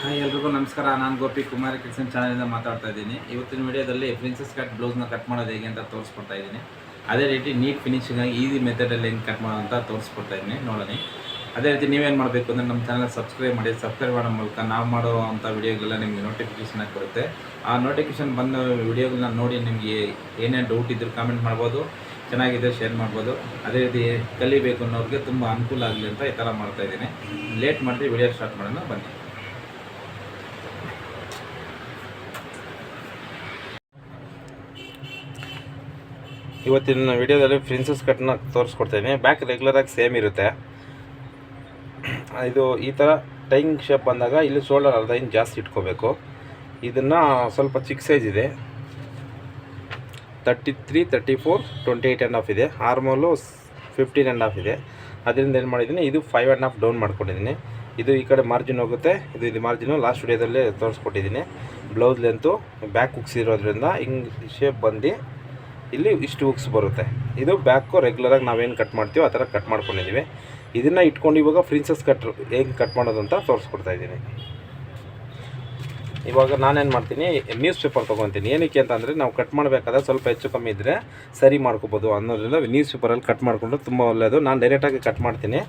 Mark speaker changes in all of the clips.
Speaker 1: Hi ಎಲ್ರಿಗೂ ನಮಸ್ಕಾರ. ನಾನು ಗೋಪಿ ಕುಮಾರಿ ಕಿಡ್ಸನ್ ಚಾನಲಿಂದ ಮಾತಾಡ್ತಾ ಇದ್ದೀನಿ. ಇವತ್ತಿನ ವಿಡಿಯೋದಲ್ಲಿ ಪ್ರಿನ್ಸಸ್ ಕಟ್ ಬ್ಲೌಸ್ನ ಕಟ್ ಮಾಡೋದು ಹೇಗೆ ಅಂತ ತೋರಿಸ್ಕೊಡ್ತಾ ಇದ್ದೀನಿ. ಅದೇ ರೀತಿ ನೀಟ್ ಫಿನಿಶಿಂಗ್ ಆಗಿ ಈಸಿ ಮೆಥಡಲ್ಲಿ ಹೆಂಗೆ ಕಟ್ ಮಾಡೋದು ಅಂತ ತೋರಿಸ್ಕೊಡ್ತಾ ಇದ್ದೀನಿ, ನೋಡೋಣ. ಅದೇ ರೀತಿ ನೀವೇನು ಮಾಡಬೇಕು ಅಂದರೆ ನಮ್ಮ ಚಾನಲ್ ಸಬ್ಸ್ಕ್ರೈಬ್ ಮಾಡಿ. ಸಬ್ಸ್ಕ್ರೈಬ್ ಮಾಡೋ ಮೂಲಕ ನಾವು ಮಾಡೋ ಅಂಥ ವಿಡಿಯೋಗೆಲ್ಲ ನಿಮಗೆ ನೋಟಿಫಿಕೇಷನ್ ಆಗಿ ಬರುತ್ತೆ. ಆ ನೋಟಿಫಿಕೇಷನ್ ಬಂದ ವಿಡಿಯೋಗಳನ್ನ ನೋಡಿ ನಿಮಗೆ ಏನೇನು ಡೌಟ್ ಇದ್ದರೂ ಕಾಮೆಂಟ್ ಮಾಡ್ಬೋದು, ಚೆನ್ನಾಗಿದೆ ಶೇರ್ ಮಾಡ್ಬೋದು. ಅದೇ ರೀತಿ ಕಲಿಬೇಕು ಅನ್ನೋರಿಗೆ ತುಂಬ ಅನುಕೂಲ ಆಗಲಿ ಅಂತ ಈ ಥರ ಮಾಡ್ತಾಯಿದ್ದೀನಿ. ಲೇಟ್ ಮಾಡಿದ್ರೆ ವಿಡಿಯೋ ಸ್ಟಾರ್ಟ್ ಮಾಡೋಣ, ಬನ್ನಿ. ಇವತ್ತಿನ ವಿಡಿಯೋದಲ್ಲಿ ಪ್ರಿನ್ಸಸ್ ಕಟ್ನ ತೋರಿಸ್ಕೊಡ್ತೀನಿ. ಬ್ಯಾಕ್ ರೆಗ್ಯುಲರಾಗಿ ಸೇಮ್ ಇರುತ್ತೆ. ಇದು ಈ ಥರ ಟೈಂಗ್ ಶೇಪ್ ಬಂದಾಗ ಇಲ್ಲಿ ಶೋಲ್ಡರ್ ಅರ್ಧ ಇಂಚ್ ಜಾಸ್ತಿ ಇಟ್ಕೋಬೇಕು. ಇದನ್ನು ಸ್ವಲ್ಪ ಚಿಕ್ಕ ಸೈಜ್ ಇದೆ, 33, 34, 28.5 ಇದೆ. ಆರ್ಮೋಲು 15.5 ಇದೆ. ಅದರಿಂದ ಏನು ಮಾಡಿದ್ದೀನಿ, ಇದು 5.5 ಡೌನ್ ಮಾಡ್ಕೊಂಡಿದ್ದೀನಿ. ಇದು ಈ ಕಡೆ ಮಾರ್ಜಿನ್ ಹೋಗುತ್ತೆ, ಇದು ಮಾರ್ಜಿನು ಲಾಸ್ಟ್ ವಿಡಿಯೋದಲ್ಲೇ ತೋರಿಸ್ಕೊಟ್ಟಿದ್ದೀನಿ. ಬ್ಲೌಸ್ ಲೆಂತು ಬ್ಯಾಕ್ ಹುಕ್ಸ್ ಇರೋದ್ರಿಂದ ಹಿಂಗೆ ಶೇಪ್ ಬಂದು ಇಲ್ಲಿ ಇಷ್ಟು ಹುಕ್ಸ್ ಬರುತ್ತೆ. ಇದು ಬ್ಯಾಕು ರೆಗ್ಯುಲರಾಗಿ ನಾವೇನು ಕಟ್ ಮಾಡ್ತೀವೋ ಆ ಥರ ಕಟ್ ಮಾಡ್ಕೊಂಡಿದ್ದೀವಿ. ಇದನ್ನು ಇಟ್ಕೊಂಡು ಇವಾಗ ಪ್ರಿನ್ಸಸ್ ಕಟ್ ಹೇಗೆ ಕಟ್ ಮಾಡೋದು ಅಂತ ತೋರಿಸ್ಕೊಡ್ತಾ ಇದ್ದೀನಿ. ಇವಾಗ ನಾನೇನು ಮಾಡ್ತೀನಿ, ನ್ಯೂಸ್ ಪೇಪರ್ ತೊಗೊತೀನಿ. ಏನಕ್ಕೆ ಅಂತಂದರೆ ನಾವು ಕಟ್ ಮಾಡಬೇಕಾದ್ರೆ ಸ್ವಲ್ಪ ಹೆಚ್ಚು ಕಮ್ಮಿ ಇದ್ದರೆ ಸರಿ ಮಾಡ್ಕೋಬೋದು ಅನ್ನೋದ್ರಿಂದ ನ್ಯೂಸ್ ಪೇಪರಲ್ಲಿ ಕಟ್ ಮಾಡಿಕೊಂಡ್ರೆ ತುಂಬ ಒಳ್ಳೆಯದು. ನಾನು ಡೈರೆಕ್ಟಾಗಿ ಕಟ್ ಮಾಡ್ತೀನಿ.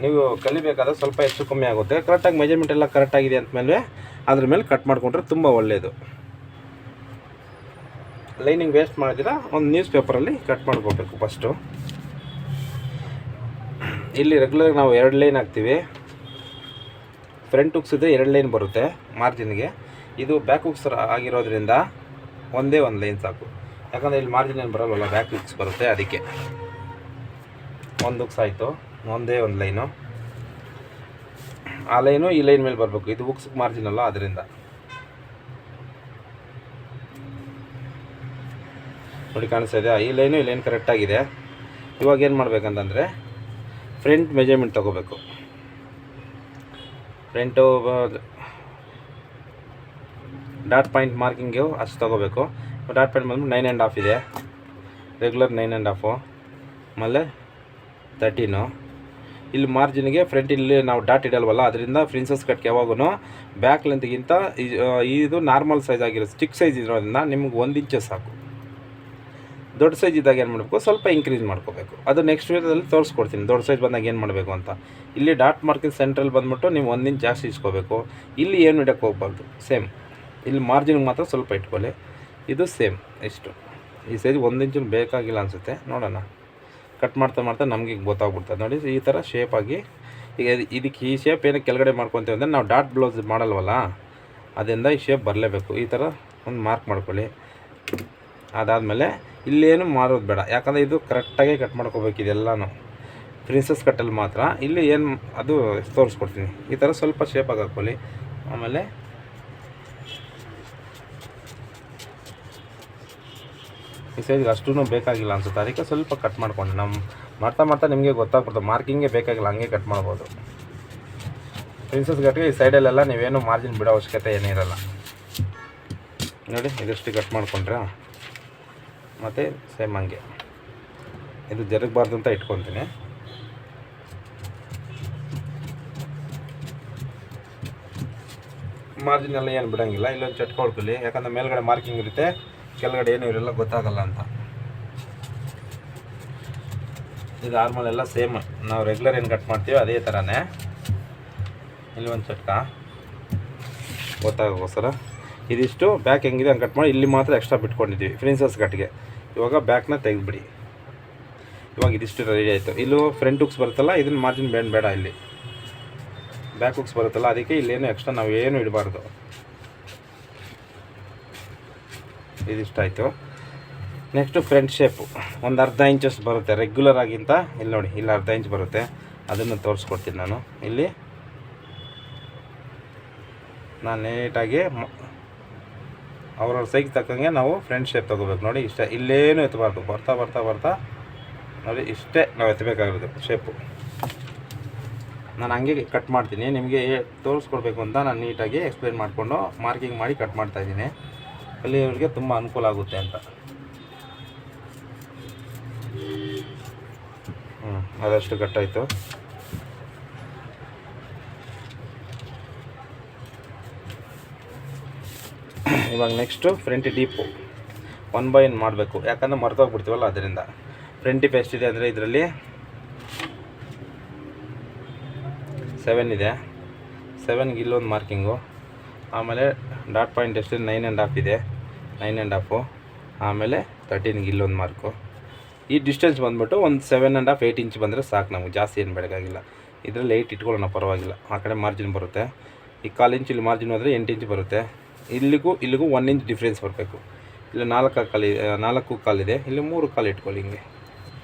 Speaker 1: ನೀವು ಕಲಿಬೇಕಾದ್ರೆ ಸ್ವಲ್ಪ ಹೆಚ್ಚು ಕಮ್ಮಿ ಆಗುತ್ತೆ. ಕರೆಕ್ಟಾಗಿ ಮೆಜರ್ಮೆಂಟ್ ಎಲ್ಲ ಕರೆಕ್ಟಾಗಿದೆ ಅಂದಮೇಲೆ ಅದ್ರ ಮೇಲೆ ಕಟ್ ಮಾಡಿಕೊಂಡ್ರೆ ತುಂಬ ಒಳ್ಳೆಯದು. ಲೈನಿಂಗ್ ವೇಸ್ಟ್ ಮಾಡಿದಿರ ಒಂದು ನ್ಯೂಸ್ ಪೇಪರಲ್ಲಿ ಕಟ್ ಮಾಡ್ಕೋಬೇಕು. ಫಸ್ಟು ಇಲ್ಲಿ ರೆಗ್ಯುಲರ್ ನಾವು 2 ಲೈನ್ ಹಾಕ್ತೀವಿ. ಫ್ರಂಟ್ ಹುಕ್ಸ್ ಇದ್ದರೆ 2 ಲೈನ್ ಬರುತ್ತೆ ಮಾರ್ಜಿನ್ಗೆ. ಇದು ಬ್ಯಾಕ್ ಹುಕ್ಸ್ ಆಗಿರೋದ್ರಿಂದ ಒಂದೇ ಒಂದು ಲೈನ್ ಸಾಕು. ಯಾಕಂದರೆ ಇಲ್ಲಿ ಮಾರ್ಜಿನ್ ಏನು ಬರೋಲ್ಲ, ಬ್ಯಾಕ್ ಹುಕ್ಸ್ ಬರುತ್ತೆ. ಅದಕ್ಕೆ ಒಂದು ಹುಕ್ಸ್ ಆಯಿತು, ಒಂದೇ ಒಂದು ಲೈನು. ಆ ಲೈನು ಈ ಲೈನ್ ಮೇಲೆ ಬರಬೇಕು. ಇದು ಹುಕ್ಸ್ ಮಾರ್ಜಿನ್ ಅಲ್ಲ, ಅದರಿಂದ ನೋಡಿ ಕಾಣಿಸ್ತಾ ಇದೆ. ಈ ಲೈನ್ ಕರೆಕ್ಟಾಗಿದೆ. ಇವಾಗ ಏನು ಮಾಡಬೇಕಂತಂದರೆ ಫ್ರಂಟ್ ಮೆಜರ್ಮೆಂಟ್ ತೊಗೋಬೇಕು. ಫ್ರಂಟು ಡಾಟ್ ಪಾಯಿಂಟ್ ಮಾರ್ಕಿಂಗು ಅಷ್ಟು ತೊಗೋಬೇಕು. ಡಾಟ್ ಪಾಯಿಂಟ್ ಬಂದು 9.5 ಇದೆ, ರೆಗ್ಯುಲರ್ 9.5, ಆಮೇಲೆ 13. ಇಲ್ಲಿ ಮಾರ್ಜಿನ್ಗೆ ಫ್ರಂಟ್ ಇಲ್ಲಿ ನಾವು ಡಾಟ್ ಇಡಲ್ವಲ್ಲ, ಅದರಿಂದ ಪ್ರಿನ್ಸಸ್ ಕಟ್ಗೆ ಯಾವಾಗೂ ಬ್ಯಾಕ್ ಲೆಂತ್ಗಿಂತ ಇದು ನಾರ್ಮಲ್ ಸೈಜ್ ಆಗಿರೋ ಚಿಕ್ಕ ಸೈಜ್ ಇರೋದ್ರಿಂದ ನಿಮ್ಗೆ 1 ಇಂಚ್ ಸಾಕು. ದೊಡ್ಡ ಸೈಜ್ ಇದ್ದಾಗ ಏನು ಮಾಡಬೇಕು, ಸ್ವಲ್ಪ ಇಂಕ್ರೀಸ್ ಮಾಡ್ಕೋಬೇಕು. ಅದು ನೆಕ್ಸ್ಟ್ ವೀಡಿಯೋದಲ್ಲಿ ತೋರಿಸ್ಕೊಡ್ತೀನಿ ದೊಡ್ಡ ಸೈಜ್ ಬಂದಾಗ ಏನು ಮಾಡಬೇಕು ಅಂತ. ಇಲ್ಲಿ ಡಾಟ್ ಮಾರ್ಕಿಂಗ್ ಸೆಂಟ್ರಲ್ ಬಂದುಬಿಟ್ಟು ನೀವು 1 ಇಂಚ್ ಜಾಸ್ತಿ ಇಸ್ಕೋಬೇಕು. ಇಲ್ಲಿ ಏನು ಇಡೋಕ್ಕೆ ಹೋಗ್ಬಾರ್ದು, ಸೇಮ್. ಇಲ್ಲಿ ಮಾರ್ಜಿನ್ಗೆ ಮಾತ್ರ ಸ್ವಲ್ಪ ಇಟ್ಕೊಳ್ಳಿ. ಇದು ಸೇಮ್ ಇಷ್ಟು. ಈ ಸೈಜ್ 1 ಇಂಚು ಬೇಕಾಗಿಲ್ಲ ಅನಿಸುತ್ತೆ, ನೋಡೋಣ. ಕಟ್ ಮಾಡ್ತಾ ನಮಗೆ ಗೊತ್ತಾಗ್ಬಿಡ್ತದೆ ನೋಡಿ. ಈ ಥರ ಶೇಪಾಗಿ ಈಗ ಇದಕ್ಕೆ ಈ ಶೇಪ್ ಏನಕ್ಕೆ ಕೆಳಗಡೆ ಮಾಡ್ಕೊತೀವಿ ಅಂದರೆ ನಾವು ಡಾಟ್ ಬ್ಲೌಸ್ ಮಾಡಲ್ವಲ್ಲ, ಅದರಿಂದ ಈ ಶೇಪ್ ಬರಲೇಬೇಕು. ಈ ಥರ ಒಂದು ಮಾರ್ಕ್ ಮಾಡ್ಕೊಳ್ಳಿ. ಅದಾದಮೇಲೆ ಇಲ್ಲೇನು ಮಾರೋದು ಬೇಡ, ಯಾಕಂದರೆ ಇದು ಕರೆಕ್ಟಾಗಿ ಕಟ್ ಮಾಡ್ಕೋಬೇಕು. ಇದೆಲ್ಲನೂ ಪ್ರಿನ್ಸಸ್ ಕಟ್ಟಲ್ಲಿ ಮಾತ್ರ. ಇಲ್ಲಿ ಏನು ಅದು ತೋರಿಸ್ಕೊಡ್ತೀನಿ. ಈ ಥರ ಸ್ವಲ್ಪ ಶೇಪಾಗಿ ಹಾಕ್ಕೊಳ್ಳಿ. ಆಮೇಲೆ ಈ ಸೈಜ್ಗೆ ಅಷ್ಟೂ ಬೇಕಾಗಿಲ್ಲ ಅನ್ಸುತ್ತೆ, ಅದಕ್ಕೆ ಸ್ವಲ್ಪ ಕಟ್ ಮಾಡ್ಕೊಂಡು ನಮ್ಮ ಮಾಡ್ತಾ ನಿಮಗೆ ಗೊತ್ತಾಗ್ಬಿಡ್ತದೆ. ಮಾರ್ಕಿಂಗೇ ಬೇಕಾಗಿಲ್ಲ, ಹಂಗೆ ಕಟ್ ಮಾಡ್ಬೋದು. ಪ್ರಿನ್ಸಸ್ ಕಟ್ಗೆ ಈ ಸೈಡಲ್ಲೆಲ್ಲ ನೀವೇನು ಮಾರ್ಜಿನ್ ಬಿಡೋ ಅವಶ್ಯಕತೆ ಏನಿರಲ್ಲ. ನೋಡಿ ಇದಷ್ಟು ಕಟ್ ಮಾಡಿಕೊಂಡ್ರೆ ಮತ್ತು ಸೇಮ್ ಹಂಗೆ ಇದು ಜರುಗಬಾರ್ದು ಅಂತ ಇಟ್ಕೊತೀನಿ. ಮಾರ್ಜಿನ್ ಎಲ್ಲ ಏನು ಬಿಡೋಂಗಿಲ್ಲ. ಇಲ್ಲೊಂದು ಚಟ್ಕೊಳ್ಕೊಳ್ಳಿ, ಯಾಕಂದರೆ ಮೇಲ್ಗಡೆ ಮಾರ್ಕಿಂಗ್ ಇರುತ್ತೆ, ಕೆಳಗಡೆ ಏನೂ ಇರಲ್ಲ, ಗೊತ್ತಾಗಲ್ಲ ಅಂತ. ಇದು ಆರ್ಮಲ್ ಎಲ್ಲ ಸೇಮ್ ನಾವು ರೆಗ್ಯುಲರ್ ಏನು ಕಟ್ ಮಾಡ್ತೀವಿ ಅದೇ ಥರನೇ. ಇಲ್ಲಿ ಒಂದು ಚಟ್ಕ ಗೊತ್ತಾಗೋಸ್ಕರ ಇದಿಷ್ಟು ಬ್ಯಾಕ್ ಹೆಂಗಿದೆ ಹಂಗೆ ಕಟ್ ಮಾಡಿ. ಇಲ್ಲಿ ಮಾತ್ರ ಎಕ್ಸ್ಟ್ರಾ ಬಿಟ್ಕೊಂಡಿದ್ದೀವಿ ಪ್ರಿನ್ಸಸ್ ಕಟ್ಗೆ. ಇವಾಗ ಬ್ಯಾಕ್ನ ತೆಗೆದುಬಿಡಿ. ಇವಾಗ ಇದಿಷ್ಟು ರೆಡಿ ಆಯಿತು. ಇಲ್ಲೂ ಫ್ರಂಟ್ ಹುಕ್ಸ್ ಬರುತ್ತಲ್ಲ, ಇದನ್ನು ಮಾರ್ಜಿನ್ ಬೇಡ. ಇಲ್ಲಿ ಬ್ಯಾಕ್ ಹುಕ್ಸ್ ಬರುತ್ತಲ್ಲ, ಅದಕ್ಕೆ ಇಲ್ಲೇನು ಎಕ್ಸ್ಟ್ರಾ ನಾವು ಏನು ಇಡಬಾರ್ದು. ಇದಿಷ್ಟಾಯಿತು. ನೆಕ್ಸ್ಟು ಫ್ರಂಟ್ ಶೇಪು ಒಂದು ಅರ್ಧ ಇಂಚಷ್ಟು ಬರುತ್ತೆ ರೆಗ್ಯುಲರ್ ಆಗಿಂತ. ಇಲ್ಲಿ ನೋಡಿ, ಇಲ್ಲಿ ಅರ್ಧ ಇಂಚ್ ಬರುತ್ತೆ, ಅದನ್ನು ತೋರಿಸ್ಕೊಡ್ತೀನಿ ನಾನು. ಇಲ್ಲಿ ನಾನು ನೀಟಾಗಿ ಅವ್ರವ್ರ ಸೈಜ್ ತಕ್ಕಂಗೆ ನಾವು ಫ್ರಂಟ್ ಶೇಪ್ ತೊಗೋಬೇಕು. ನೋಡಿ ಇಷ್ಟ, ಇಲ್ಲೇನು ಎತ್ತಬಾರ್ದು. ಬರ್ತಾ ನೋಡಿ ಇಷ್ಟೇ ನಾವು ಎತ್ತಬೇಕಾಗಿರೋದು ಶೇಪು. ನಾನು ಹಂಗೆ ಕಟ್ ಮಾಡ್ತೀನಿ, ನಿಮಗೆ ತೋರಿಸ್ಕೊಡ್ಬೇಕು ಅಂತ ನಾನು ನೀಟಾಗಿ ಎಕ್ಸ್ಪ್ಲೇನ್ ಮಾಡಿಕೊಂಡು ಮಾರ್ಕಿಂಗ್ ಮಾಡಿ ಕಟ್ ಮಾಡ್ತಾಯಿದ್ದೀನಿ. ಕಲಿಯೋರಿಗೆ ತುಂಬ ಅನುಕೂಲ ಆಗುತ್ತೆ ಅಂತ. ಅದಷ್ಟು ಕಟ್ಟಾಯಿತು. ಇವಾಗ ನೆಕ್ಸ್ಟು ಫ್ರಂಟ್ ಡೀಪು 1/1 ಮಾಡಬೇಕು, ಯಾಕಂದರೆ ಮರ್ತೋಗ್ಬಿಡ್ತೀವಲ್ಲ ಅದರಿಂದ. ಫ್ರಂಟ್ ಡೀಪ್ ಎಷ್ಟಿದೆ ಅಂದರೆ ಇದರಲ್ಲಿ 7 ಇದೆ. 7ಗೆ ಇಲ್ಲೊಂದು ಮಾರ್ಕಿಂಗು, ಆಮೇಲೆ ಡಾಟ್ ಪಾಯಿಂಟ್ ಎಷ್ಟಿದೆ 9.5 ಇದೆ, 9.5. ಆಮೇಲೆ 13ಗೆ ಇಲ್ಲೊಂದು ಮಾರ್ಕು. ಈ ಡಿಸ್ಟೆನ್ಸ್ ಬಂದುಬಿಟ್ಟು ಒಂದು 7.5 8 ಇಂಚ್ ಬಂದರೆ ಸಾಕು ನಮಗೆ, ಜಾಸ್ತಿ ಏನು ಬೇಕಾಗಿಲ್ಲ. ಇದರಲ್ಲಿ 8 ಇಟ್ಕೊಳ್ಳೋಣ, ಪರವಾಗಿಲ್ಲ. ಆ ಕಡೆ ಮಾರ್ಜಿನ್ ಬರುತ್ತೆ. ಈ 1/4 ಇಂಚ್ ಇಲ್ಲಿ ಮಾರ್ಜಿನ್ ಹೋದರೆ 8 ಇಂಚ್ ಬರುತ್ತೆ. ಇಲ್ಲಿಗೂ 1 ಇಂಚ್ ಡಿಫ್ರೆನ್ಸ್ ಬರಬೇಕು. ಇಲ್ಲಿ 4 ಕಾಲಿದೆ, ಇಲ್ಲಿ 3 ಕಾಲು ಇಟ್ಕೊಳ್ಳಿ ಹಿಂಗೆ.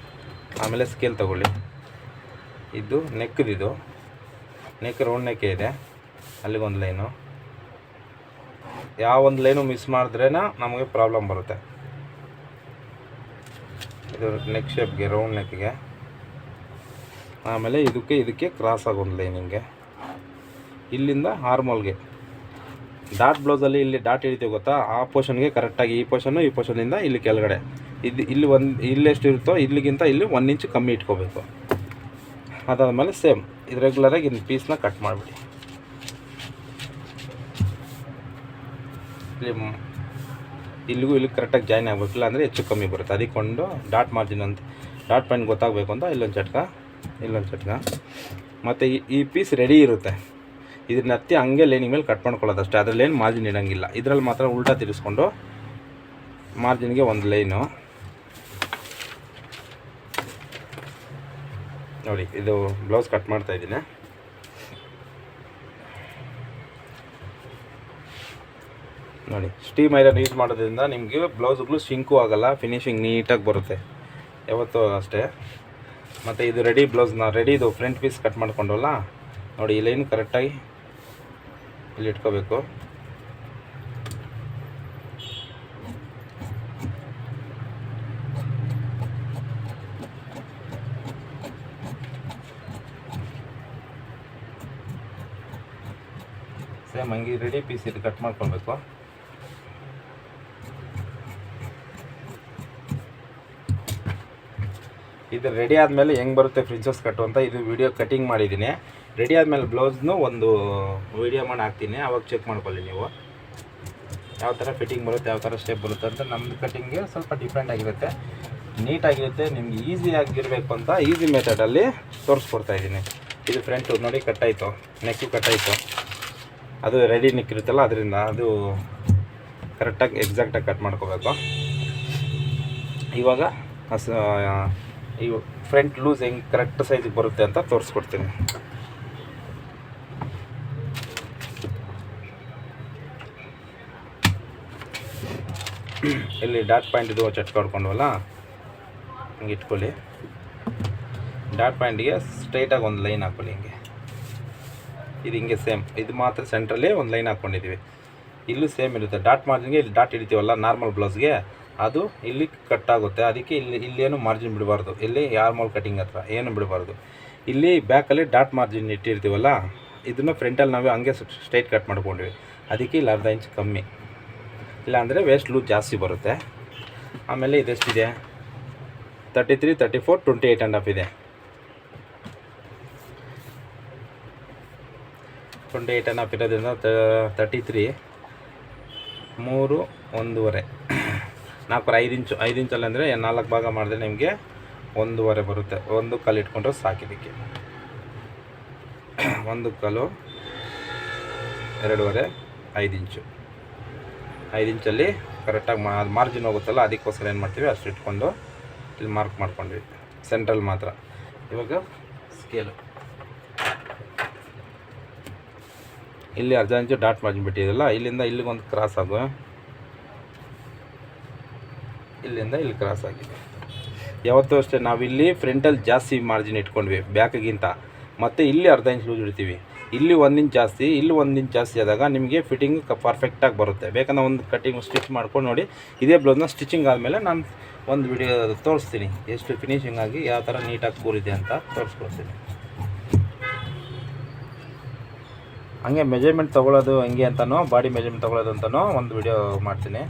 Speaker 1: ಆಮೇಲೆ ಸ್ಕೇಲ್ ತೊಗೊಳ್ಳಿ. ಇದು ನೆಕ್ದು, ನೆಕ್ ರೌಂಡ್ ನೆಕ್ಕೆ ಇದೆ, ಅಲ್ಲಿಗೊಂದು ಲೈನು. ಯಾವ ಒಂದು ಲೈನು ಮಿಸ್ ಮಾಡಿದ್ರೇ ನಮಗೆ ಪ್ರಾಬ್ಲಮ್ ಬರುತ್ತೆ. ಇದು ನೆಕ್ ಶೇಪ್ಗೆ, ರೌಂಡ್ ನೆಕ್ಗೆ. ಆಮೇಲೆ ಇದಕ್ಕೆ ಕ್ರಾಸ್ ಆಗೊಂದು ಲೈನ್ ಹಿಂಗೆ. ಇಲ್ಲಿಂದ ಆರ್ಮೋಲ್ಗೆ ಡಾಟ್ ಬ್ಲೌಸಲ್ಲಿ ಇಲ್ಲಿ ಡಾಟ್ ಹಿಡಿತೀವಿ ಗೊತ್ತಾ, ಆ ಪೋರ್ಷನ್ಗೆ ಕರೆಕ್ಟಾಗಿ ಈ ಪೋರ್ಷನಿಂದ ಇಲ್ಲಿ ಕೆಳಗಡೆ ಇಲ್ಲೆಷ್ಟು ಇರುತ್ತೋ ಇಲ್ಲಿಗಿಂತ ಇಲ್ಲಿ 1 ಇಂಚ್ ಕಮ್ಮಿ ಇಟ್ಕೋಬೇಕು. ಅದಾದಮೇಲೆ ಸೇಮ್ ಇದು ರೆಗ್ಯುಲರಾಗಿ ಇನ್ನು ಪೀಸ್ನ ಕಟ್ ಮಾಡಿಬಿಡಿ. ಇಲ್ಲಿಗೆ ಕರೆಕ್ಟಾಗಿ ಜಾಯ್ನ್ ಆಗಬೇಕಿಲ್ಲ ಅಂದರೆ ಹೆಚ್ಚು ಕಮ್ಮಿ ಬರುತ್ತೆ. ಅದಕ್ಕೊಂಡು ಡಾಟ್ ಮಾರ್ಜಿನ್ ಅಂತ, ಡಾಟ್ ಪಾಯಿಂಟ್ ಗೊತ್ತಾಗಬೇಕು ಅಂತ ಇಲ್ಲೊಂದು ಚಟ್ಕ. ಮತ್ತು ಈ ಪೀಸ್ ರೆಡಿ ಇರುತ್ತೆ, ಇದನ್ನ ಹತ್ತಿ ಹಂಗೆ ಲೈನಿಂಗ್ ಮೇಲೆ ಕಟ್ ಮಾಡ್ಕೊಳ್ಳೋದು ಅಷ್ಟೇ. ಅದರಲ್ಲಿ ಏನು ಮಾರ್ಜಿನ್ ಇಡೋಂಗಿಲ್ಲ. ಇದರಲ್ಲಿ ಮಾತ್ರ ಉಲ್ಟಾ ತಿರ್ಸ್ಕೊಂಡು ಮಾರ್ಜಿನ್ಗೆ ಒಂದು ಲೈನು ನೋಡಿ. ಇದು ಬ್ಲೌಸ್ ಕಟ್ ಮಾಡ್ತಾ ಇದ್ದೀನಿ. ನೋಡಿ, ಸ್ಟೀಮ್ ಐರನ್ ಯೂಸ್ ಮಾಡೋದ್ರಿಂದ ನಿಮಗೆ ಬ್ಲೌಸ್ಗಳು ಶಿಂಕು ಆಗೋಲ್ಲ, ಫಿನಿಶಿಂಗ್ ನೀಟಾಗಿ ಬರುತ್ತೆ ಯಾವತ್ತೂ ಅಷ್ಟೇ. ಮತ್ತು ಇದು ರೆಡಿ ಬ್ಲೌಸ್ನ ಇದು ಫ್ರಂಟ್ ಪೀಸ್ ಕಟ್ ಮಾಡ್ಕೊಂಡವಲ್ಲ ನೋಡಿ, ಈ ಲೈನ್ ಕರೆಕ್ಟಾಗಿ ಇಲ್ಲಿ ಇಟ್ಕೋಬೇಕು. ಸೇಮ್ ಹಂಗೆ ರೆಡಿ ಪೀಸ್ ಇದು ಕಟ್ ಮಾಡ್ಕೊಳ್ಬೇಕು. ಇದು ರೆಡಿ ಆದಮೇಲೆ ಹೆಂಗೆ ಬರುತ್ತೆ ಫ್ರಿನ್ಸಸ್ ಕಟ್ಟು ಅಂತ ಇದು ವಿಡಿಯೋ ಕಟಿಂಗ್ ಮಾಡಿದ್ದೀನಿ. ರೆಡಿ ಆದಮೇಲೆ ಬ್ಲೌಸ್ನು ಒಂದು ವಿಡಿಯೋ ಮಾಡಿ ಹಾಕ್ತೀನಿ, ಅವಾಗ ಚೆಕ್ ಮಾಡ್ಕೊಳ್ಳಿ ನೀವು ಯಾವ ಥರ ಫಿಟ್ಟಿಂಗ್ ಬರುತ್ತೆ, ಯಾವ ಥರ ಶೇಪ್ ಬರುತ್ತೆ ಅಂತ. ನಮ್ಮದು ಕಟ್ಟಿಂಗ್ಗೆ ಸ್ವಲ್ಪ ಡಿಫ್ರೆಂಟ್ ಆಗಿರುತ್ತೆ, ನೀಟಾಗಿರುತ್ತೆ. ನಿಮ್ಗೆ ಈಸಿಯಾಗಿರಬೇಕು ಅಂತ ಈಸಿ ಮೆಥಡಲ್ಲಿ ತೋರಿಸ್ಕೊಡ್ತಾ ಇದ್ದೀನಿ. ಇದು ಫ್ರಂಟು ನೋಡಿ ಕಟ್ಟಾಯಿತು, ನೆಕ್ಕು ಕಟ್ಟಾಯಿತು. ಅದು ರೆಡಿ ನೆಕ್ ಇರುತ್ತಲ್ಲ ಅದರಿಂದ ಅದು ಕರೆಕ್ಟಾಗಿ ಎಕ್ಸಾಕ್ಟಾಗಿ ಕಟ್ ಮಾಡ್ಕೋಬೇಕು. ಇವಾಗ ಈ ಫ್ರಂಟ್ ಲೂಸ್ ಹೆಂಗೆ ಕರೆಕ್ಟ್ ಸೈಜಿಗೆ ಬರುತ್ತೆ ಅಂತ ತೋರಿಸ್ಕೊಡ್ತೀನಿ. ಇಲ್ಲಿ ಡಾಟ್ ಪಾಯಿಂಟ್ ಇದು ಚಟ್ಕ ಹೊಡ್ಕೊಂಡ್ವಲ್ಲ ಹಿಂಗೆ ಇಟ್ಕೊಳ್ಳಿ. ಡಾಟ್ ಪಾಯಿಂಟಿಗೆ ಸ್ಟ್ರೈಟಾಗಿ ಒಂದು ಲೈನ್ ಹಾಕ್ಕೊಳ್ಳಿ ಹಿಂಗೆ. ಇದು ಹಿಂಗೆ ಸೇಮ್, ಇದು ಮಾತ್ರ ಸೆಂಟ್ರಲ್ಲಿ ಒಂದು ಲೈನ್ ಹಾಕ್ಕೊಂಡಿದ್ದೀವಿ. ಇಲ್ಲೂ ಸೇಮ್ ಇರುತ್ತೆ. ಡಾಟ್ ಮಾರ್ಜಿನ್ಗೆ ಇಲ್ಲಿ ಡಾಟ್ ಹಿಡಿತೀವಲ್ಲ ನಾರ್ಮಲ್ ಬ್ಲೌಸ್ಗೆ, ಅದು ಇಲ್ಲಿ ಕಟ್ ಆಗುತ್ತೆ. ಅದಕ್ಕೆ ಇಲ್ಲೇನು ಮಾರ್ಜಿನ್ ಬಿಡಬಾರ್ದು, ಇಲ್ಲಿ ಆರ್ಮೋಲ್ ಕಟಿಂಗ್ ಹತ್ರ ಏನು ಬಿಡಬಾರ್ದು. ಇಲ್ಲಿ ಬ್ಯಾಕಲ್ಲಿ ಡಾಟ್ ಮಾರ್ಜಿನ್ ಇಟ್ಟಿರ್ತೀವಲ್ಲ, ಇದನ್ನು ಫ್ರಂಟಲ್ಲಿ ನಾವು ಹಂಗೆ ಸ್ಟ್ರೈಟ್ ಕಟ್ ಮಾಡ್ಕೊಂಡ್ವಿ. ಅದಕ್ಕೆ ಇಲ್ಲಿ ಅರ್ಧ ಇಂಚ್ ಕಮ್ಮಿ, ಇಲ್ಲಾಂದರೆ ವೇಸ್ಟ್ ಲೂಸ್ ಜಾಸ್ತಿ ಬರುತ್ತೆ. ಆಮೇಲೆ ಇದೆಷ್ಟಿದೆ 33, 34, 28.5 ಇದೆ. 28.5 ಇರೋದ್ರಿಂದ 33, 3, 1.5, 4, 5 ಇಂಚು. 5 ಇಂಚಲ್ಲಿ ಅಂದರೆ 4 ಭಾಗ ಮಾಡಿದ್ರೆ ನಿಮಗೆ 1.5 ಬರುತ್ತೆ. 1 ಕಾಲು ಇಟ್ಕೊಂಡ್ರೆ ಸಾಕಿದ್ದಕ್ಕೆ 1 ಕಾಲು 2.5, 5 ಇಂಚು. 5 ಇಂಚಲ್ಲಿ ಕರೆಕ್ಟಾಗಿ ಮಾರ್ಜಿನ್ ಹೋಗುತ್ತಲ್ಲ, ಅದಕ್ಕೋಸ್ಕರ ಏನು ಮಾಡ್ತೀವಿ ಅಷ್ಟು ಇಟ್ಕೊಂಡು ಇಲ್ಲಿ ಮಾರ್ಕ್ ಮಾಡ್ಕೊಂಡ್ವಿ ಸೆಂಟ್ರಲ್ ಮಾತ್ರ. ಇವಾಗ ಸ್ಕೇಲು ಇಲ್ಲಿ ಅರ್ಧ ಇಂಚು ಡಾಟ್ ಮಾರ್ಜಿನ್ ಬಿಟ್ಟಿದ್ದಲ್ಲ, ಇಲ್ಲಿಂದ ಇಲ್ಲಿಗೊಂದು ಕ್ರಾಸ್ ಆಗುವ, ಇಲ್ಲಿಂದ ಇಲ್ಲಿ ಕ್ರಾಸ್ ಆಗಿದೆ. ಯಾವತ್ತೂ ಅಷ್ಟೇ ನಾವಿಲ್ಲಿ ಫ್ರಂಟಲ್ಲಿ ಜಾಸ್ತಿ ಮಾರ್ಜಿನ್ ಇಟ್ಕೊಂಡ್ವಿ ಬ್ಯಾಕಿಗಿಂತ, ಮತ್ತು ಇಲ್ಲಿ ಅರ್ಧ ಇಂಚ್ ಲೂಸ್ ಇಡ್ತೀವಿ. ಇಲ್ಲಿ 1 ಇಂಚ್ ಜಾಸ್ತಿ, ಇಲ್ಲಿ 1 ಇಂಚ್ ಜಾಸ್ತಿ ಆದಾಗ ನಿಮಗೆ ಫಿಟ್ಟಿಂಗ್ ಪರ್ಫೆಕ್ಟಾಗಿ ಬರುತ್ತೆ. ಬೇಕಂದ್ರೆ ಒಂದು ಕಟ್ಟಿಂಗ್ ಸ್ಟಿಚ್ ಮಾಡ್ಕೊಂಡು ನೋಡಿ. ಇದೇ ಬ್ಲೌಸ್ನ ಸ್ಟಿಚಿಂಗ್ ಆದಮೇಲೆ ನಾನು ಒಂದು ವಿಡಿಯೋ ತೋರಿಸ್ತೀನಿ, ಎಷ್ಟು ಫಿನಿಶಿಂಗ್ ಆಗಿ ಯಾವ ಥರ ನೀಟಾಗಿ ಕೂರಿದೆ ಅಂತ ತೋರಿಸ್ಕೊಡ್ತೀನಿ. ಹಂಗೆ ಮೆಜರ್ಮೆಂಟ್ ತೊಗೊಳ್ಳೋದು ಹಂಗೆ ಅಂತನೋ, ಬಾಡಿ ಮೆಜರ್ಮೆಂಟ್ ತೊಗೊಳ್ಳೋದು ಅಂತನೋ ಒಂದು ವಿಡಿಯೋ ಮಾಡ್ತೀನಿ.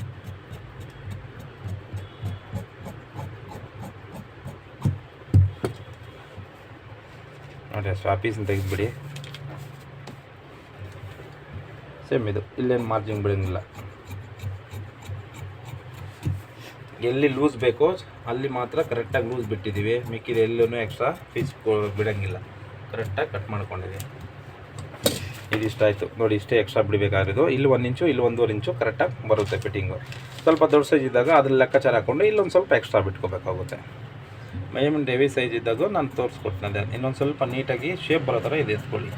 Speaker 1: ನೋಡಿ ಅಷ್ಟು ಆ ಪೀಸನ್ನ ತೆಗೆದುಬಿಡಿ. ಸೇಮ್ ಇದು ಇಲ್ಲೇನು ಮಾರ್ಜಿನ್ ಬಿಡೋಂಗಿಲ್ಲ. ಎಲ್ಲಿ ಲೂಸ್ ಬೇಕೋ ಅಲ್ಲಿ ಮಾತ್ರ ಕರೆಕ್ಟಾಗಿ ಲೂಸ್ ಬಿಟ್ಟಿದ್ದೀವಿ, ಮಿಕ್ಕಿದ ಎಲ್ಲೂ ಎಕ್ಸ್ಟ್ರಾ ಪೀಸ್ ಬಿಡೋಂಗಿಲ್ಲ, ಕರೆಕ್ಟಾಗಿ ಕಟ್ ಮಾಡ್ಕೊಂಡಿದ್ದೀವಿ. ಇದಿಷ್ಟ ಆಯಿತು ನೋಡಿ, ಇಷ್ಟೇ ಎಕ್ಸ್ಟ್ರಾ ಬಿಡಬೇಕಾಗಿರೋದು. ಇಲ್ಲಿ 1 ಇಂಚು ಇಲ್ಲಿ 1.5 ಇಂಚು ಕರೆಕ್ಟಾಗಿ ಬರುತ್ತೆ ಫಿಟ್ಟಿಂಗು. ಸ್ವಲ್ಪ ದೊಡ್ಡ ಸೈಜ್ ಇದ್ದಾಗ ಅದ್ರ ಲೆಕ್ಕಾಚಾರ ಹಾಕ್ಕೊಂಡು ಇಲ್ಲೊಂದು ಸ್ವಲ್ಪ ಎಕ್ಸ್ಟ್ರಾ ಬಿಟ್ಕೋಬೇಕಾಗುತ್ತೆ. ಮೆಜರ್ಮೆಂಟ್ ಹೆವಿ ಸೈಜ್ ಇದ್ದಾಗ ನಾನು ತೋರಿಸ್ಕೊಟ್ಟಿದ್ದೆ, ಇನ್ನೊಂದು ಸ್ವಲ್ಪ ನೀಟಾಗಿ ಶೇಪ್ ಬರೋ ಥರ ಇದೆ ಎತ್ಕೊಳ್ಳಿ.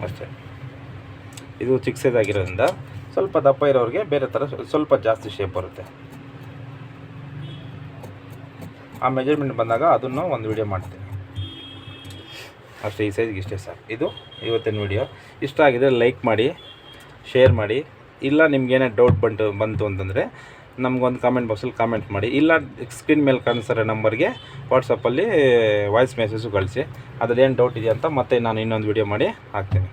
Speaker 1: ಅಷ್ಟೇ. ಇದು ಚಿಕ್ಕ ಸೈಜ್ ಆಗಿರೋದ್ರಿಂದ ಸ್ವಲ್ಪ ದಪ್ಪ ಇರೋರಿಗೆ ಬೇರೆ ಥರ ಸ್ವಲ್ಪ ಜಾಸ್ತಿ ಶೇಪ್ ಬರುತ್ತೆ. ಆ ಮೆಜರ್ಮೆಂಟ್ ಬಂದಾಗ ಅದನ್ನು ಒಂದು ವಿಡಿಯೋ ಮಾಡ್ತೀನಿ ಅಷ್ಟೇ. ಈ ಸೈಜ್ಗೆ ಇಷ್ಟೇ ಸರ್. ಇದು ಇವತ್ತಿನ ವಿಡಿಯೋ. ಇಷ್ಟ ಆಗಿದರೆ ಲೈಕ್ ಮಾಡಿ, ಶೇರ್ ಮಾಡಿ. ಇಲ್ಲ ನಿಮ್ಗೇನೇ ಡೌಟ್ ಬಂತು ಅಂತಂದರೆ ನಮಗೊಂದು ಕಾಮೆಂಟ್ ಬಾಕ್ಸಲ್ಲಿ ಕಾಮೆಂಟ್ ಮಾಡಿ. ಇಲ್ಲ ಸ್ಕ್ರೀನ್ ಮೇಲೆ ಕಾಣಿಸೋ ನಂಬರ್ಗೆ ವಾಟ್ಸಪ್ಪಲ್ಲಿ ವಾಯ್ಸ್ ಮೆಸೇಜು ಕಳಿಸಿ. ಅದ್ರದ್ದೇನು ಡೌಟ್ ಇದೆಯಾ ಅಂತ ಮತ್ತೆ ನಾನು ಇನ್ನೊಂದು ವಿಡಿಯೋ ಮಾಡಿ ಹಾಕ್ತೀನಿ.